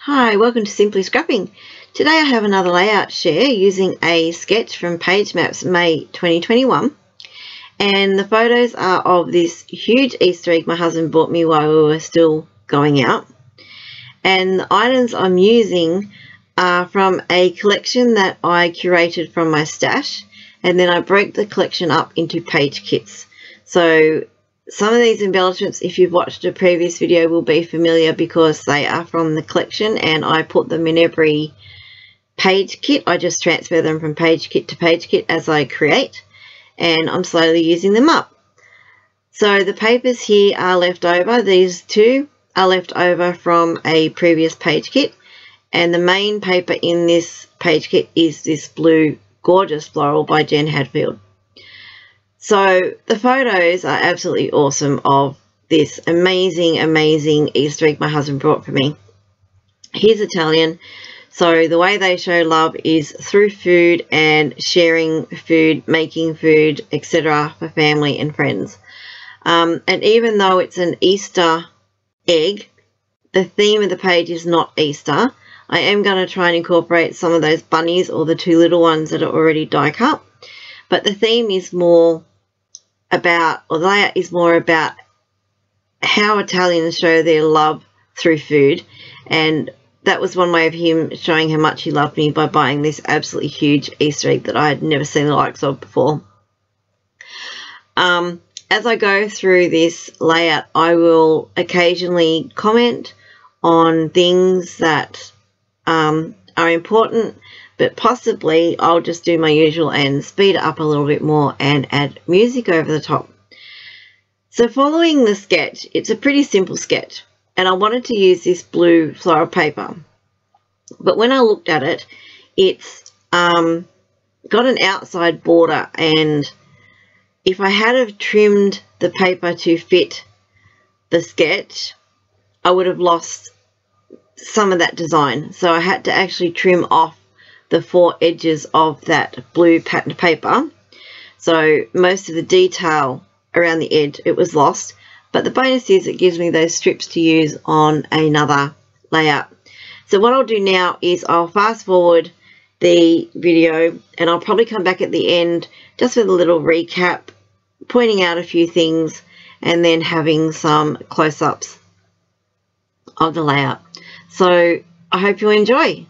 Hi, welcome to Simply Scrapping. Today I have another layout share using a sketch from Page Maps May 2021, and the photos are of this huge Easter egg my husband bought me while we were still going out, and the items I'm using are from a collection that I curated from my stash, and then I broke the collection up into page kits. So some of these embellishments, if you've watched a previous video, will be familiar because they are from the collection and I put them in every page kit. I just transfer them from page kit to page kit as I create, and I'm slowly using them up. So the papers here are left over. These two are left over from a previous page kit, and the main paper in this page kit is this blue gorgeous floral by Jen Hadfield. So the photos are absolutely awesome of this amazing Easter egg my husband brought for me. He's Italian, so the way they show love is through food and sharing food, making food, etc. for family and friends. And even though it's an Easter egg, the theme of the page is not Easter. I am going to try and incorporate some of those bunnies or the two little ones that are already die cut, but the theme is more about, or the layout is more about how Italians show their love through food, and that was one way of him showing how much he loved me by buying this absolutely huge Easter egg that I had never seen the likes of before. As I go through this layout, I will occasionally comment on things that are important, but possibly I'll just do my usual and speed it up a little bit more and add music over the top. So following the sketch, it's a pretty simple sketch, and I wanted to use this blue floral paper, but when I looked at it, it's got an outside border, and if I had have trimmed the paper to fit the sketch, I would have lost some of that design. So I had to actually trim off the four edges of that blue patterned paper, so most of the detail around the edge, it was lost, but the bonus is it gives me those strips to use on another layout. So what I'll do now is I'll fast forward the video, and I'll probably come back at the end just with a little recap, pointing out a few things and then having some close-ups of the layout. So I hope you enjoy.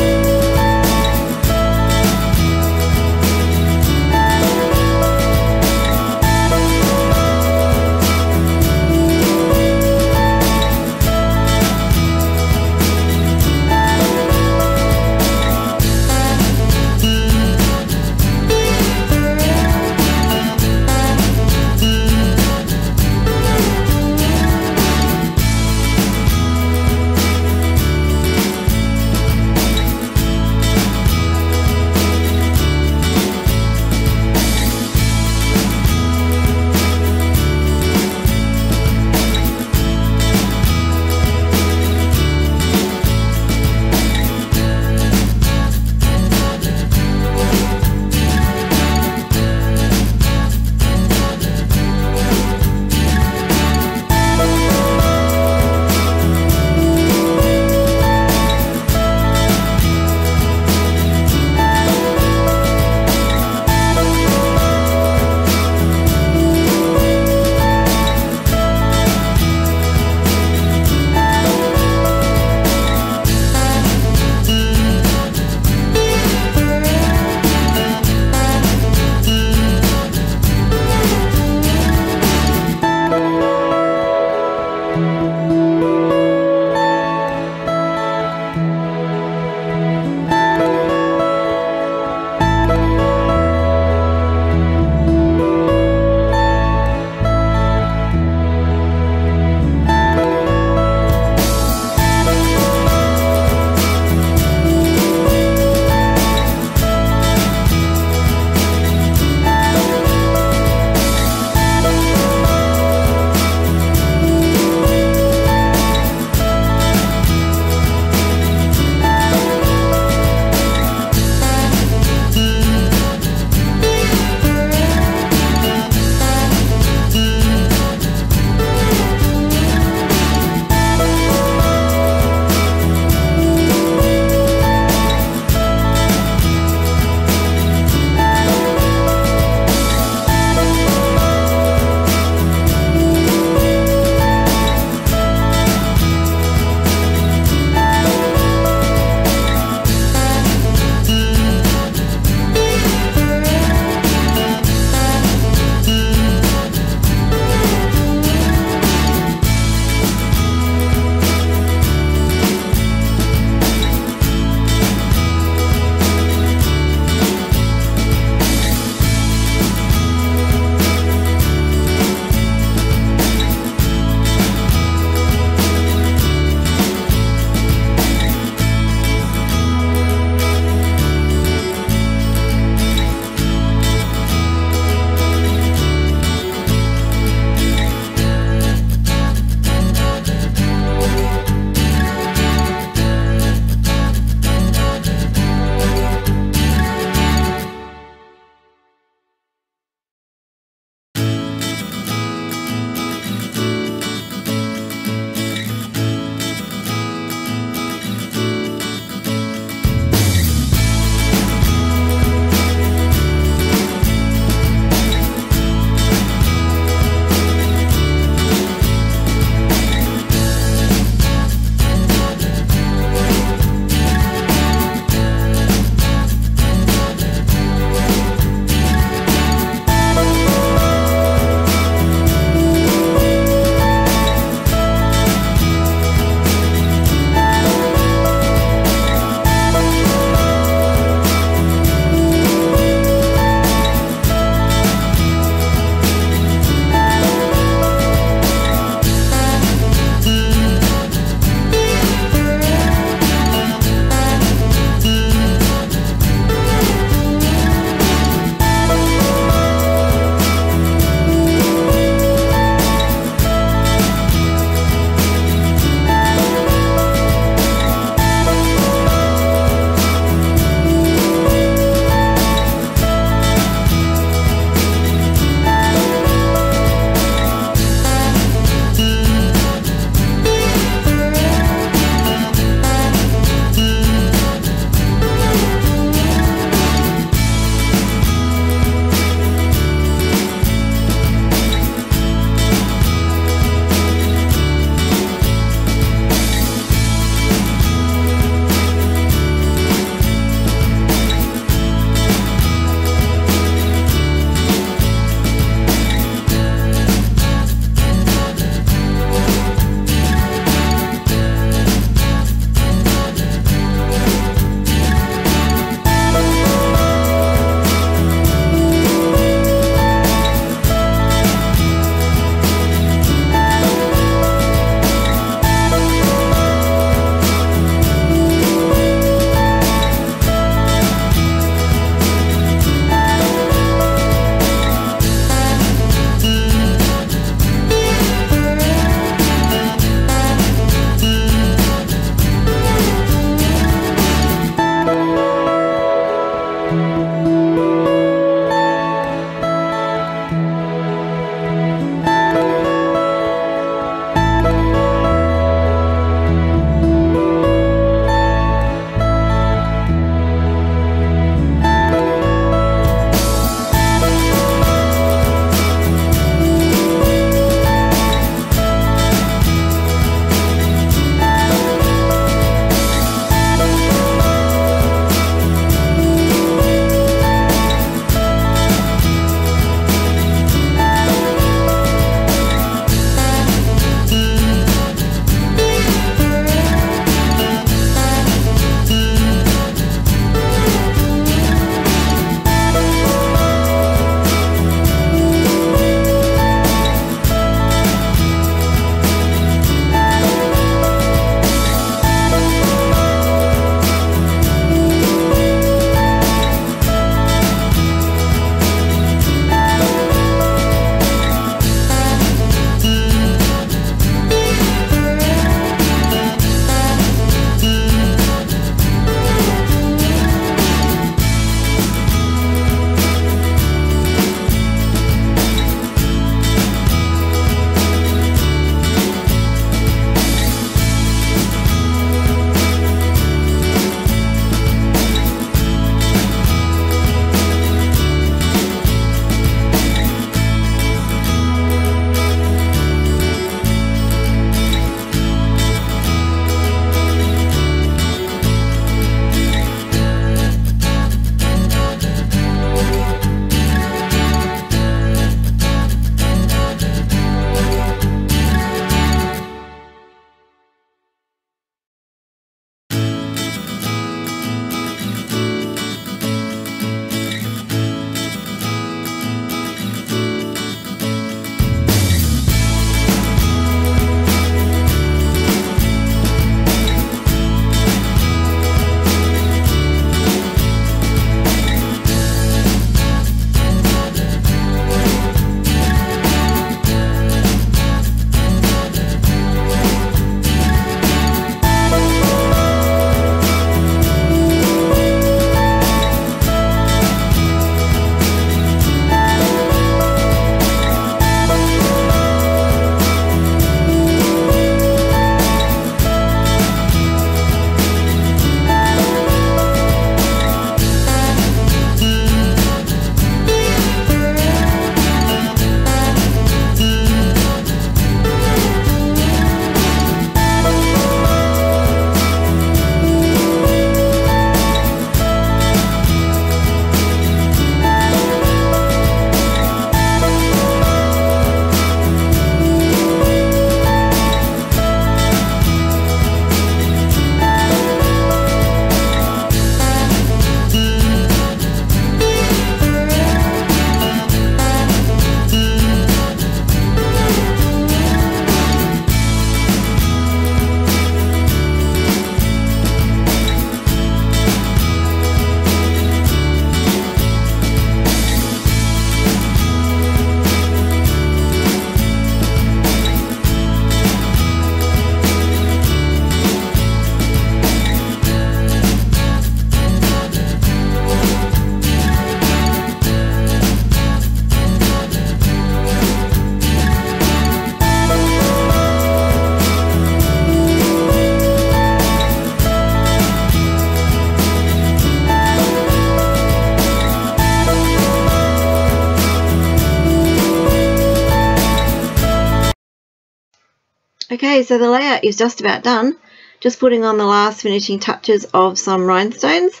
Okay, so the layout is just about done. Just putting on the last finishing touches of some rhinestones.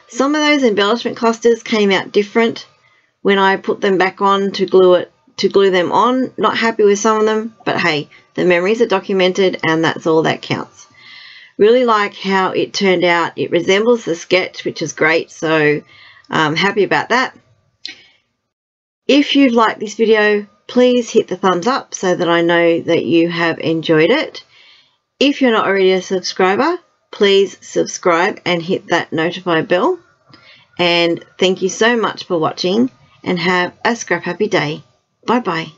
Some of those embellishment clusters came out different when I put them back on to glue them on. Not happy with some of them, but hey, the memories are documented and that's all that counts. Really like how it turned out. It resembles the sketch, which is great, so I'm happy about that. If you've liked this video, please hit the thumbs up so that I know that you have enjoyed it. If you're not already a subscriber, please subscribe and hit that notify bell. And thank you so much for watching and have a scrap happy day. Bye bye.